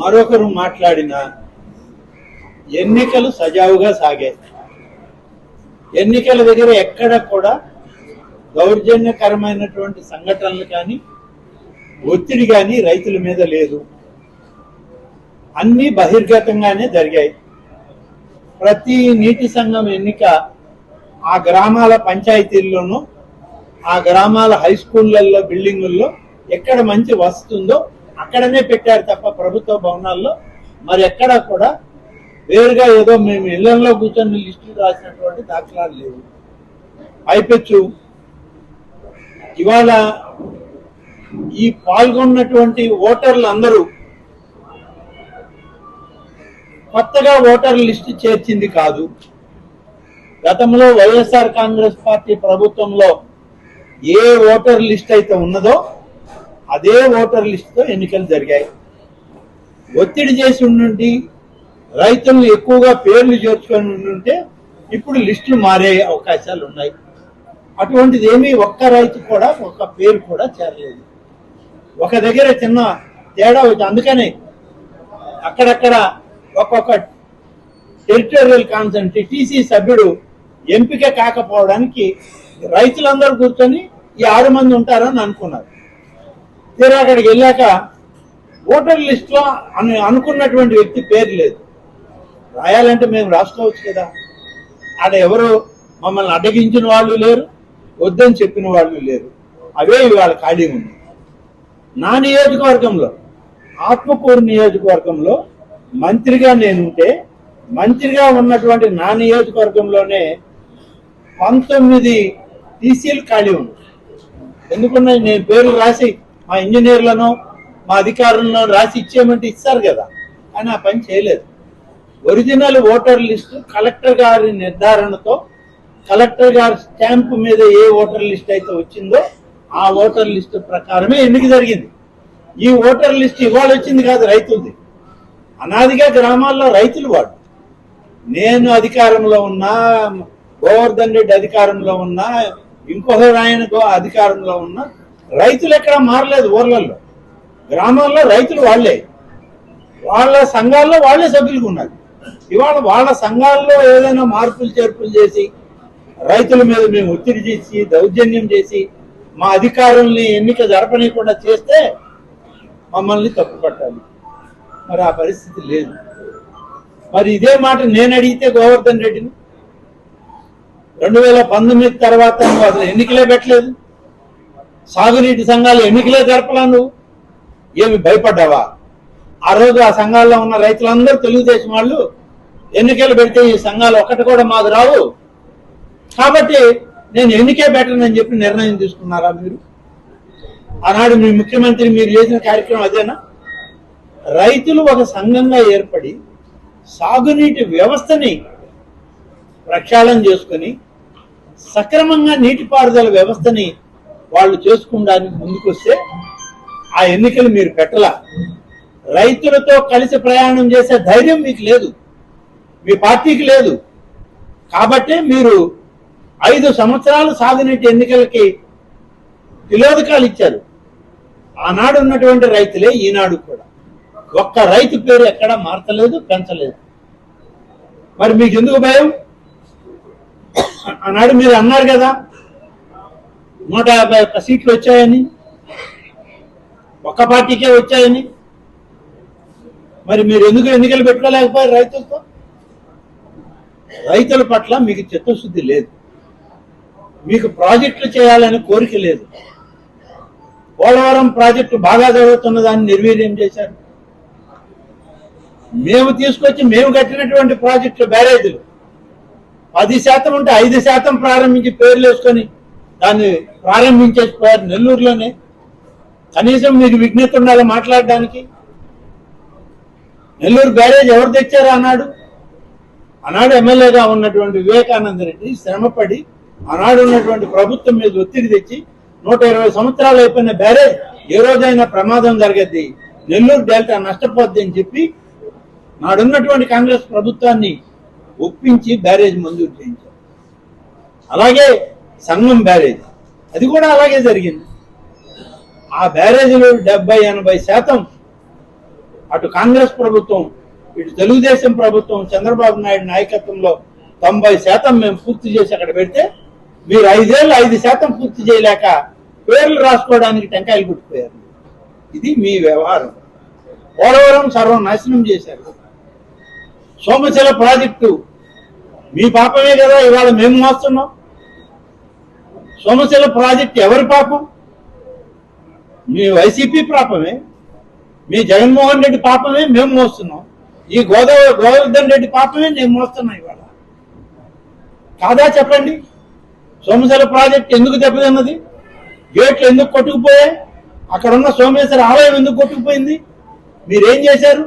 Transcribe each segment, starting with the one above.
మరొకరు మాట్లాడిన ఎన్నికలు సజావుగా సాగాయి. ఎన్నికల దగ్గర ఎక్కడ కూడా దౌర్జన్యకరమైనటువంటి సంఘటనలు కానీ ఒత్తిడి కానీ రైతుల మీద లేదు. అన్నీ బహిర్గతంగానే జరిగాయి. ప్రతి నీటి సంఘం ఎన్నిక ఆ గ్రామాల పంచాయతీల్లోనూ ఆ గ్రామాల హై స్కూళ్ళల్లో బిల్డింగుల్లో ఎక్కడ మంచి వస్తుందో అక్కడనే పెట్టారు తప్ప ప్రభుత్వ భవనాల్లో మరి ఎక్కడా కూడా వేరుగా ఏదో మేము ఇళ్లలో కూర్చొని లిస్టులు రాసినటువంటి దాఖలాలు లేవు. పైపెచ్చు ఇవాళ ఈ పాల్గొన్నటువంటి ఓటర్లు అందరూ కొత్తగా ఓటర్ లిస్టు చేర్చింది కాదు. గతంలో వైఎస్ఆర్ కాంగ్రెస్ పార్టీ ప్రభుత్వంలో ఏ ఓటర్ లిస్ట్ అయితే ఉన్నదో అదే ఓటర్ లిస్టుతో ఎన్నికలు జరిగాయి. ఒత్తిడి చేసి ఉండి రైతులు ఎక్కువగా పేర్లు చేర్చుకొని ఉంటే ఇప్పుడు లిస్టులు మారే అవకాశాలు ఉన్నాయి. అటువంటిది ఏమీ ఒక్క రైతు కూడా ఒక్క పేరు కూడా చేరలేదు. ఒక దగ్గర చిన్న తేడా వచ్చి అందుకనే అక్కడక్కడ ఒక్కొక్క టెరిటోరియల్ కాన్సెంట్ టీసీ సభ్యుడు ఎంపిక కాకపోవడానికి రైతులందరూ కూర్చొని ఈ 6 మంది ఉంటారని అనుకున్నారు. తీరా అక్కడికి వెళ్ళాక ఓటర్ లిస్ట్ లో అనుకున్నటువంటి వ్యక్తి పేరు లేదు. రాయాలంటే మేము రాసుకోవచ్చు కదా. ఆడ ఎవరు మమ్మల్ని అడ్డగించిన వాళ్ళు లేరు, వద్దని చెప్పిన వాళ్ళు లేరు. అవే ఇవాళ ఖాళీ ఉంది. నా నియోజకవర్గంలో ఆత్మకూరు నియోజకవర్గంలో మంత్రిగా నేనుంటే మంత్రిగా ఉన్నటువంటి నా నియోజకవర్గంలోనే 19 టీసీలు ఖాళీ ఉంది. ఎందుకున్నాయి? నేను పేర్లు రాసి మా ఇంజనీర్లను మా అధికారులను రాసి ఇచ్చేయమంటే ఇస్తారు కదా, కానీ ఆ పని చేయలేదు. ఒరిజినల్ ఓటర్ లిస్టు కలెక్టర్ గారి నిర్ధారణతో కలెక్టర్ గారి స్టాంపు మీద ఏ ఓటర్ లిస్ట్ అయితే వచ్చిందో ఆ ఓటర్ లిస్టు ప్రకారమే ఎన్నిక జరిగింది. ఈ ఓటర్ లిస్ట్ ఇవాళ వచ్చింది కాదు, రైతులది. అనాదిగా గ్రామాల్లో రైతులు వాడు. నేను అధికారంలో ఉన్నా, గోవర్ధన్ రెడ్డి అధికారంలో ఉన్నా, ఇంకొకరు ఆయన అధికారంలో ఉన్నా రైతులు ఎక్కడా మారలేదు. ఊర్లలో గ్రామాల్లో రైతులు వాళ్లే, వాళ్ళ సంఘాల్లో వాళ్లే సభ్యులుగా ఉన్నారు. ఇవాళ వాళ్ళ సంఘాల్లో ఏదైనా మార్పులు చేర్పులు చేసి రైతుల మీద మేము ఒత్తిడి చేసి దౌర్జన్యం చేసి మా అధికారుల్ని ఎన్నిక జరపనీయకుండా చేస్తే మమ్మల్ని తప్పుపట్టాలి. మరి ఆ పరిస్థితి లేదు. మరి ఇదే మాట నేను అడిగితే గోవర్ధన్ రెడ్డిని 2019 తర్వాత నువ్వు అసలు ఎన్నికలే పెట్టలేదు, సాగునీటి సంఘాలు ఎన్నికలే జరపలా, నువ్వు ఏమి భయపడ్డావా? ఆ రోజు ఆ సంఘాల్లో ఉన్న రైతులందరూ తెలుగుదేశం వాళ్ళు ఎన్నికలు పెడితే ఈ సంఘాలు ఒక్కటి కూడా మాకు రావు, కాబట్టి నేను ఎన్నికే పెట్టనని చెప్పి నిర్ణయం తీసుకున్నారా మీరు? ఆనాడు మీ ముఖ్యమంత్రి మీరు చేసిన కార్యక్రమం అదేనా? రైతులు ఒక సంఘంగా ఏర్పడి సాగునీటి వ్యవస్థని ప్రక్షాళన చేసుకుని సక్రమంగా నీటిపారుదల వ్యవస్థని వాళ్ళు చేసుకోవడానికి ముందుకొస్తే ఆ ఎన్నికలు మీరు పెట్టలా. రైతులతో కలిసి ప్రయాణం చేసే ధైర్యం మీకు లేదు, మీ పార్టీకి లేదు. కాబట్టి మీరు 5 సంవత్సరాలు సాగునీటి ఎన్నికలకి తిలోదకాలు ఇచ్చారు. ఆనాడు ఉన్నటువంటి రైతులే ఈనాడు కూడా. ఒక్క రైతు పేరు ఎక్కడా మార్చలేదు, పెంచలేదు. మరి మీకు ఎందుకు భయం? ఆనాడు మీరు అన్నారు కదా 151 సీట్లు వచ్చాయని, ఒక్క పార్టీకే వచ్చాయని. మరి మీరు ఎందుకు ఎన్నికలు పెట్టుకోలేకపోయారు రైతులతో? రైతుల పట్ల మీకు చిత్తశుద్ధి లేదు, మీకు ప్రాజెక్టులు చేయాలని కోరిక లేదు. పోలవరం ప్రాజెక్టు బాగా జరుగుతున్న దాన్ని నిర్వీర్యం చేశారు. మేము తీసుకొచ్చి మేము కట్టినటువంటి ప్రాజెక్టులు బ్యారేజీలు 10% ఉంటే 5% ప్రారంభించి పేర్లు వేసుకొని దాన్ని ప్రారంభించేసిపోయారు నెల్లూరులోనే. కనీసం మీకు విజ్ఞత ఉండాలి మాట్లాడడానికి. నెల్లూరు బ్యారేజ్ ఎవరు తెచ్చారు? ఆనాడు ఎమ్మెల్యేగా ఉన్నటువంటి వివేకానంద రెడ్డి శ్రమపడి ఆనాడు ఉన్నటువంటి ప్రభుత్వం మీద ఒత్తిడి తెచ్చి 120 సంవత్సరాలు అయిపోయిన బ్యారేజ్ ఏ రోజైనా ప్రమాదం జరగద్ది, నెల్లూరు డెల్టా నష్టపోద్ది అని చెప్పి నాడున్నటువంటి కాంగ్రెస్ ప్రభుత్వాన్ని ఒప్పించి బ్యారేజ్ మంజూరు చేయించారు. అలాగే సంగం బ్యారేజ్, అది కూడా అలాగే జరిగింది. ఆ బ్యారేజీలు 70-80% అటు కాంగ్రెస్ ప్రభుత్వం, ఇటు తెలుగుదేశం ప్రభుత్వం చంద్రబాబు నాయుడు నాయకత్వంలో 90% మేము పూర్తి చేసి అక్కడ పెడితే మీరు 5% పూర్తి చేయలేక పేర్లు రాసుకోవడానికి టెంకాయలు పుట్టిపోయారు. ఇది మీ వ్యవహారం. పోలవరం సర్వనాశనం చేశారు. సోమశిల ప్రాజెక్టు మీ పాపమే కదా ఇవాళ మేము మోస్తున్నాం. సోమశిల ప్రాజెక్టు ఎవరి పాపం? మీ వైసీపీ పాపమే, మీ జగన్మోహన్ రెడ్డి పాపమే మేము మోస్తున్నాం. ఈ గోవర్ధన్ రెడ్డి పాపమే నేను మోస్తున్నా ఇవాళ. కాదా చెప్పండి? సోమశిల ప్రాజెక్టు ఎందుకు దెబ్బతిన్నది? గేట్లు ఎందుకు కొట్టుకుపోయాయి? అక్కడ ఉన్న సోమేశ్వర ఆలయం ఎందుకు కొట్టుకుపోయింది? మీరేం చేశారు?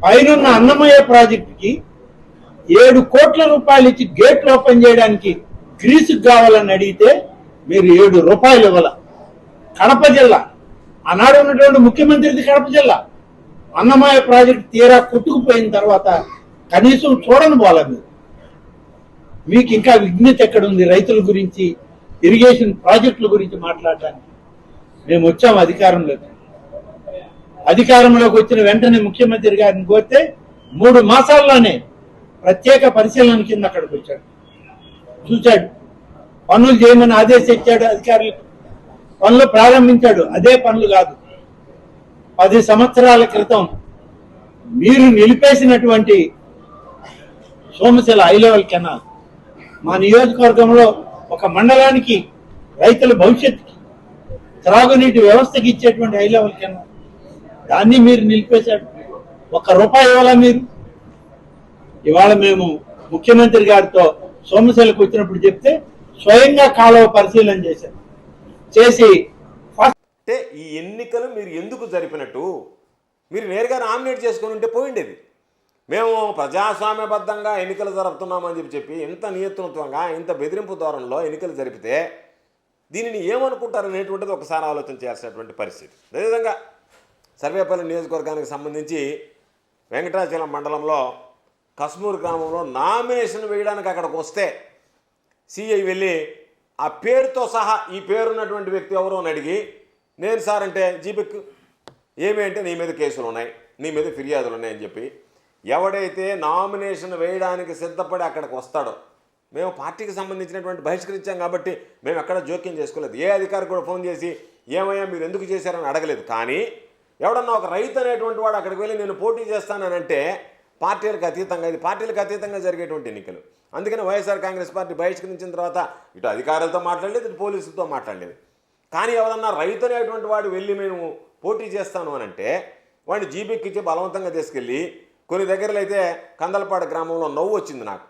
పైనున్న అన్నమయ్య ప్రాజెక్టుకి 7 కోట్ల రూపాయలు ఇచ్చి గేట్లు ఓపెన్ చేయడానికి గ్రీసుకు కావాలని అడిగితే మీరు 7 రూపాయలు ఇవ్వాల. కడప జిల్లా, ఆనాడు ఉన్నటువంటి ముఖ్యమంత్రిది కడప జిల్లా. అన్నమయ్య ప్రాజెక్టు తీరా కొట్టుకుపోయిన తర్వాత కనీసం చూడని పోలే మీరు. మీకు ఇంకా విజ్ఞత ఎక్కడుంది రైతుల గురించి, ఇరిగేషన్ ప్రాజెక్టుల గురించి మాట్లాడడానికి? మేము వచ్చాం అధికారంలోకి. అధికారంలోకి వచ్చిన వెంటనే ముఖ్యమంత్రి గారిని కోరితే 3 మాసాల్లోనే ప్రత్యేక పరిశీలన కింద అక్కడికి వచ్చాడు, చూశాడు, పనులు చేయమని ఆదేశించాడు అధికారులకు, పనులు ప్రారంభించాడు. అదే పనులు కాదు, 10 సంవత్సరాల క్రితం మీరు నిలిపేసినటువంటి సోమశిల హై లెవెల్ కెనాల్ మా నియోజకవర్గంలో ఒక మండలానికి రైతుల భవిష్యత్తుకి త్రాగునీటి వ్యవస్థకి ఇచ్చేటువంటి హై లెవెల్ కెనాల్, దాన్ని మీరు నిలిపేశాడు. 1 రూపాయి ఇవ్వాలా మీరు? ఇవాళ మేము ముఖ్యమంత్రి గారితో సోమశిలకు వచ్చినప్పుడు చెప్తే స్వయంగా కాలువ పరిశీలన చేసి అంటే ఈ ఎన్నికలు మీరు ఎందుకు జరిపినట్టు? మీరు నేరుగా నామినేట్ చేసుకుని ఉంటే పోయిండేది. మేము ప్రజాస్వామ్యబద్ధంగా ఎన్నికలు జరుపుతున్నామని చెప్పి ఇంత నియంత్రణత్వంగా, ఇంత బెదిరింపు ధోరణిలో ఎన్నికలు జరిపితే దీనిని ఏమనుకుంటారు అనేటువంటిది ఒకసారి ఆలోచన చేయాల్సినటువంటి పరిస్థితి. అదేవిధంగా సర్వేపల్లి నియోజకవర్గానికి సంబంధించి వెంకటాచలం మండలంలో కస్మూరు గ్రామంలో నామినేషన్ వేయడానికి అక్కడికి వస్తే సిఐ వెళ్ళి ఆ పేరుతో సహా ఈ పేరున్నటువంటి వ్యక్తి ఎవరో అని అడిగి, నేను సార్ అంటే జీబెక్ ఏమి అంటే నీ మీద కేసులు ఉన్నాయి, నీ మీద ఫిర్యాదులు ఉన్నాయని చెప్పి ఎవడైతే నామినేషన్ వేయడానికి సిద్ధపడి అక్కడికి వస్తాడో, మేము పార్టీకి సంబంధించినటువంటి బహిష్కరించాం కాబట్టి మేము ఎక్కడ జోక్యం చేసుకోలేదు. ఏ అధికారి కూడా ఫోన్ చేసి ఏమయ్యా మీరు ఎందుకు చేశారని అడగలేదు. కానీ ఎవడన్నా ఒక రైతు అనేటువంటి వాడు అక్కడికి వెళ్ళి నేను పోటీ చేస్తానంటే పార్టీలకు అతీతంగా, ఇది పార్టీలకు అతీతంగా జరిగేటువంటి ఎన్నికలు. అందుకని వైఎస్ఆర్ కాంగ్రెస్ పార్టీ బహిష్కరించిన తర్వాత ఇటు అధికారులతో మాట్లాడలేదు, ఇటు పోలీసులతో మాట్లాడలేదు. కానీ ఎవరన్నా రైతు అనేటువంటి వాడు వెళ్ళి మేము పోటీ చేస్తాను అని అంటే వాడిని జీబెక్కిచ్చి బలవంతంగా తీసుకెళ్ళి కొన్ని దగ్గరలో అయితే కందలపాడు గ్రామంలో నవ్వు వచ్చింది నాకు.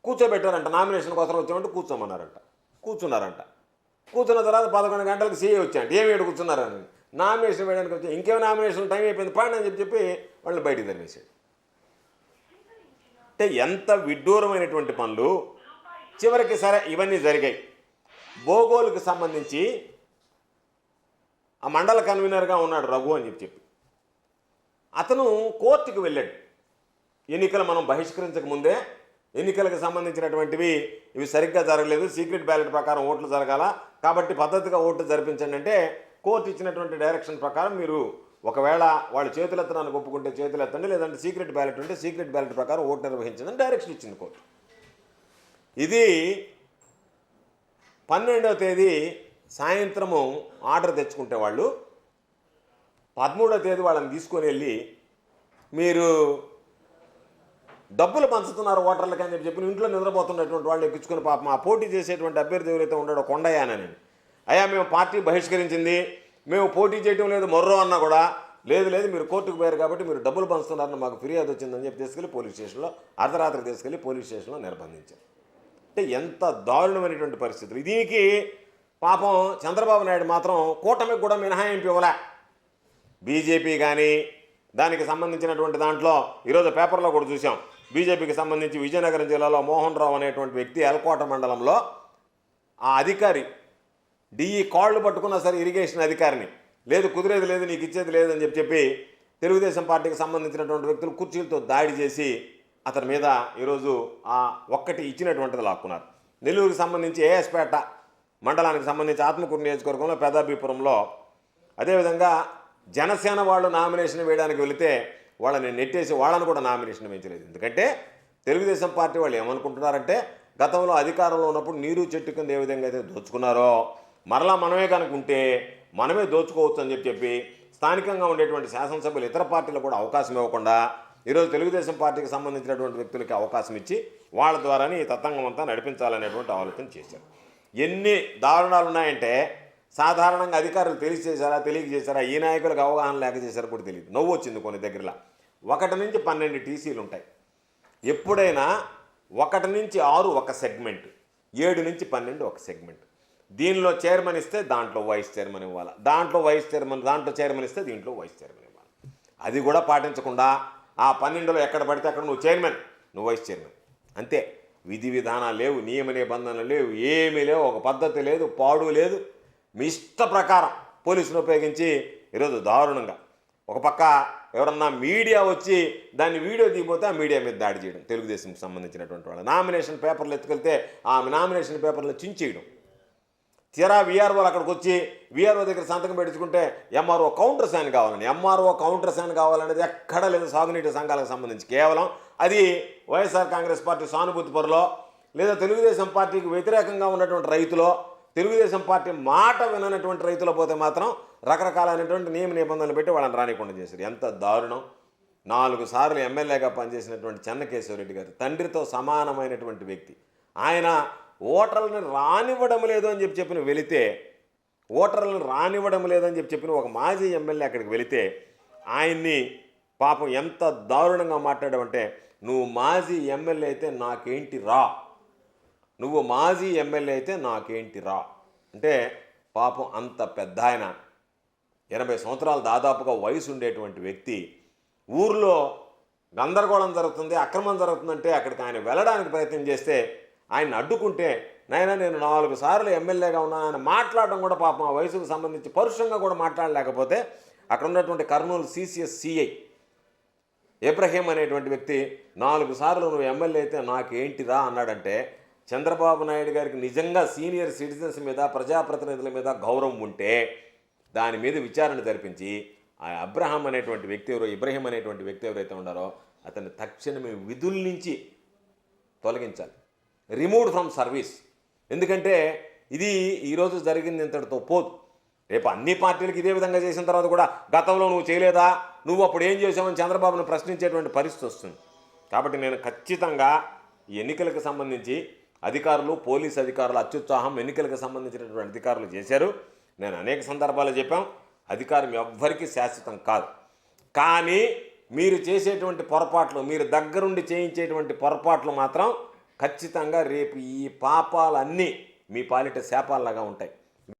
కూర్చోబెట్టారంట, నామినేషన్ కోసం వచ్చామంటే కూర్చోమన్నారంట. కూర్చున్నారంట. కూర్చున్న తర్వాత 11 గంటలకు సీఏ వచ్చాయంట. ఏమి ఏడు కూర్చున్నారని, నామినేషన్ వేయడానికి వచ్చి ఇంకేమో నామినేషన్ టైం అయిపోయింది పాండి అని చెప్పి వాళ్ళని బయటికి తరిమేశాడు. అంటే ఎంత విడ్డూరమైనటువంటి పనులు. చివరికి సరే ఇవన్నీ జరిగాయి. బోగోలుకు సంబంధించి ఆ మండల కన్వీనర్గా ఉన్నాడు రఘు అని చెప్పి అతను కోర్టుకు వెళ్ళాడు. ఎన్నికలు మనం బహిష్కరించక ముందే ఎన్నికలకు సంబంధించినటువంటివి ఇవి సరిగ్గా జరగలేదు, సీక్రెట్ బ్యాలెట్ ప్రకారం ఓట్లు జరగాల, కాబట్టి పద్ధతిగా ఓట్లు జరిపించండి అంటే కోర్టు ఇచ్చినటువంటి డైరెక్షన్ ప్రకారం మీరు ఒకవేళ వాళ్ళు చేతులెత్తడానికి ఒప్పుకుంటే చేతులు ఎత్తండి, లేదంటే సీక్రెట్ బ్యాలెట్ ఉంటే సీక్రెట్ బ్యాలెట్ ప్రకారం ఓటు నిర్వహించండి డైరెక్షన్ ఇచ్చింది కోర్టు. ఇది 12వ తేదీ సాయంత్రము ఆర్డర్ తెచ్చుకుంటే వాళ్ళు 13వ తేదీ వాళ్ళని తీసుకొని వెళ్ళి మీరు డబ్బులు పంచుతున్నారు ఓటర్లకి అని చెప్పి ఇంట్లో నిద్రపోతున్నటువంటి వాళ్ళు ఎక్కించుకుని పాపం ఆ పోటీ చేసేటువంటి అభ్యర్థి ఎవరైతే ఉన్నాడో కొండయ్యానని, అయ్యా మేము పార్టీ బహిష్కరించింది, మేము పోటీ చేయటం లేదు మొర్రో అన్నా కూడా లేదు మీరు కోర్టుకు పోయారు కాబట్టి మీరు డబ్బులు పంచుతున్నారని మాకు ఫిర్యాదు వచ్చిందని చెప్పి తీసుకెళ్ళి పోలీస్ స్టేషన్లో అర్ధరాత్రికి తీసుకెళ్ళి పోలీస్ స్టేషన్లో నిర్బంధించారు. అంటే ఎంత దారుణమైనటువంటి పరిస్థితులు. దీనికి పాపం చంద్రబాబు నాయుడు మాత్రం కూటమికి కూడా మినహాయింపు ఇవ్వలే. బీజేపీ కానీ దానికి సంబంధించినటువంటి దాంట్లో ఈరోజు పేపర్లో కూడా చూసాం. బీజేపీకి సంబంధించి విజయనగరం జిల్లాలో మోహన్ రావు అనేటువంటి వ్యక్తి ఎల్కోట మండలంలో ఆ అధికారి డిఈ కాళ్ళు పట్టుకున్నా సరే ఇరిగేషన్ అధికారిని లేదు కుదిరేది లేదు నీకు ఇచ్చేది లేదని చెప్పి తెలుగుదేశం పార్టీకి సంబంధించినటువంటి వ్యక్తులు కుర్చీలతో దాడి చేసి అతని మీద ఈరోజు ఆ ఒక్కటి ఇచ్చినటువంటిది లాక్కున్నారు. నెల్లూరుకి సంబంధించి ఏఎస్పేట మండలానికి సంబంధించి ఆత్మకూరు నియోజకవర్గంలో పెదాభిపురంలో, అదేవిధంగా జనసేన వాళ్ళు నామినేషన్ వేయడానికి వెళితే వాళ్ళని నెట్టేసి వాళ్ళని కూడా నామినేషన్ వేయించలేదు. ఎందుకంటే తెలుగుదేశం పార్టీ వాళ్ళు ఏమనుకుంటున్నారంటే గతంలో అధికారంలో ఉన్నప్పుడు నీరు చెట్టు కింద ఏ విధంగా అయితే దోచుకున్నారో మరలా మనమే కనుకుంటే మనమే దోచుకోవచ్చు అని చెప్పి స్థానికంగా ఉండేటువంటి శాసనసభ్యులు ఇతర పార్టీలకు కూడా అవకాశం ఇవ్వకుండా ఈరోజు తెలుగుదేశం పార్టీకి సంబంధించినటువంటి వ్యక్తులకి అవకాశం ఇచ్చి వాళ్ళ ద్వారానే ఈ తతంగం అంతా నడిపించాలనేటువంటి ఆలోచన చేశారు. ఎన్ని దారుణాలు ఉన్నాయంటే సాధారణంగా అధికారులు తెలియజేశారా ఈ నాయకులకు అవగాహన లేక చేశారో కూడా తెలియదు. నవ్వు వచ్చింది కొన్ని దగ్గరలో. 1 నుంచి 12 టీసీలు ఉంటాయి. ఎప్పుడైనా 1 నుంచి 6 ఒక సెగ్మెంట్, 7 నుంచి 12 ఒక సెగ్మెంట్. దీనిలో చైర్మన్ ఇస్తే దాంట్లో వైస్ చైర్మన్ ఇవ్వాలి, దాంట్లో చైర్మన్ ఇస్తే దీంట్లో వైస్ చైర్మన్ ఇవ్వాలి. అది కూడా పాటించకుండా ఆ 12లో ఎక్కడ పడితే అక్కడ నువ్వు చైర్మన్, నువ్వు వైస్ చైర్మన్ అంతే. విధి విధానాలు లేవు, నియమ నిబంధనలు లేవు, ఏమీ లేవు, ఒక పద్ధతి లేదు, పాడు లేదు. మీ ఇష్ట ప్రకారం పోలీసులు ఉపయోగించి ఈరోజు దారుణంగా ఒక పక్క ఎవరన్నా మీడియా వచ్చి దాన్ని వీడియో తీయబోతే ఆ మీడియా మీద దాడి చేయడం, తెలుగుదేశంకి సంబంధించినటువంటి వాళ్ళు నామినేషన్ పేపర్లు ఎత్తుకెళ్తే ఆ నామినేషన్ పేపర్లు చించేయడం. తీరా వీఆర్ఓలు అక్కడికి వచ్చి వీఆర్ఓ దగ్గర సంతకం పెట్టించుకుంటే ఎంఆర్ఓ కౌంటర్ సైన్ కావాలని, ఎంఆర్ఓ కౌంటర్ సైన్ కావాలనేది ఎక్కడా లేదు సాగునీటి సంఘాలకు సంబంధించి. కేవలం అది వైఎస్ఆర్ కాంగ్రెస్ పార్టీ సానుభూతి పరులో లేదా తెలుగుదేశం పార్టీకి వ్యతిరేకంగా ఉన్నటువంటి రైతులో, తెలుగుదేశం పార్టీ మాట విననటువంటి రైతులు పోతే మాత్రం రకరకాలైనటువంటి నియమ నిబంధనలు పెట్టి వాళ్ళని రానికుండా చేశారు. ఎంత దారుణం! 4 సార్లు ఎమ్మెల్యేగా పనిచేసినటువంటి చెన్నకేశవరెడ్డి గారు తండ్రితో సమానమైనటువంటి వ్యక్తి. ఆయన ఓటర్లను రానివ్వడం లేదు అని చెప్పిన వెళితే, ఓటర్లను రానివ్వడం లేదని చెప్పిన ఒక మాజీ ఎమ్మెల్యే అక్కడికి వెళితే ఆయన్ని పాపం ఎంత దారుణంగా మాట్లాడామంటే, నువ్వు మాజీ ఎమ్మెల్యే అయితే నాకేంటి రా, నువ్వు మాజీ ఎమ్మెల్యే అయితే నాకేంటి రా అంటే పాపం అంత పెద్ద ఆయన 80 సంవత్సరాలు దాదాపుగా వయసు ఉండేటువంటి వ్యక్తి ఊర్లో గందరగోళం జరుగుతుంది, అక్రమం జరుగుతుందంటే అక్కడికి ఆయన వెళ్ళడానికి ప్రయత్నం చేస్తే ఆయన అడ్డుకుంటే, నాయనా నేను 4 సార్లు ఎమ్మెల్యేగా ఉన్నాను ఆయన మాట్లాడడం కూడా పాపం ఆ వయసుకు సంబంధించి పరుషంగా కూడా మాట్లాడలేకపోతే అక్కడ ఉన్నటువంటి కర్నూలు సిసిఎస్ సిఐ ఇబ్రహీం అనేటువంటి వ్యక్తి 4 సార్లు నువ్వు ఎమ్మెల్యే అయితే నాకేంటిరా అన్నాడంటే చంద్రబాబు నాయుడు గారికి నిజంగా సీనియర్ సిటిజన్స్ మీద ప్రజాప్రతినిధుల మీద గౌరవం ఉంటే దాని మీద విచారణ జరిపించి ఆ ఇబ్రహీం అనేటువంటి వ్యక్తి ఎవరైతే ఉన్నారో అతన్ని తక్షణమే విధుల నుంచి తొలగించాలి, రిమూవ్డ్ ఫ్రమ్ సర్వీస్. ఎందుకంటే ఇది ఈరోజు జరిగింది ఇంతటితో పోదు. రేపు అన్ని పార్టీలకు ఇదే విధంగా చేసిన తర్వాత కూడా గతంలో నువ్వు చేయలేదా, నువ్వు అప్పుడు ఏం చేసావని చంద్రబాబును ప్రశ్నించేటువంటి పరిస్థితి వస్తుంది. కాబట్టి నేను ఖచ్చితంగా ఈ ఎన్నికలకు సంబంధించి అధికారులు, పోలీసు అధికారులు అత్యుత్సాహం ఎన్నికలకు సంబంధించినటువంటి అధికారులు చేశారు. నేను అనేక సందర్భాల్లో చెప్పాం, అధికారం ఎవ్వరికీ శాశ్వతం కాదు. కానీ మీరు చేసేటువంటి పొరపాట్లు, మీరు దగ్గరుండి చేయించేటువంటి పొరపాట్లు మాత్రం ఖచ్చితంగా రేపు ఈ పాపాలన్నీ మీ పాలిట శాపాల్లాగా ఉంటాయి.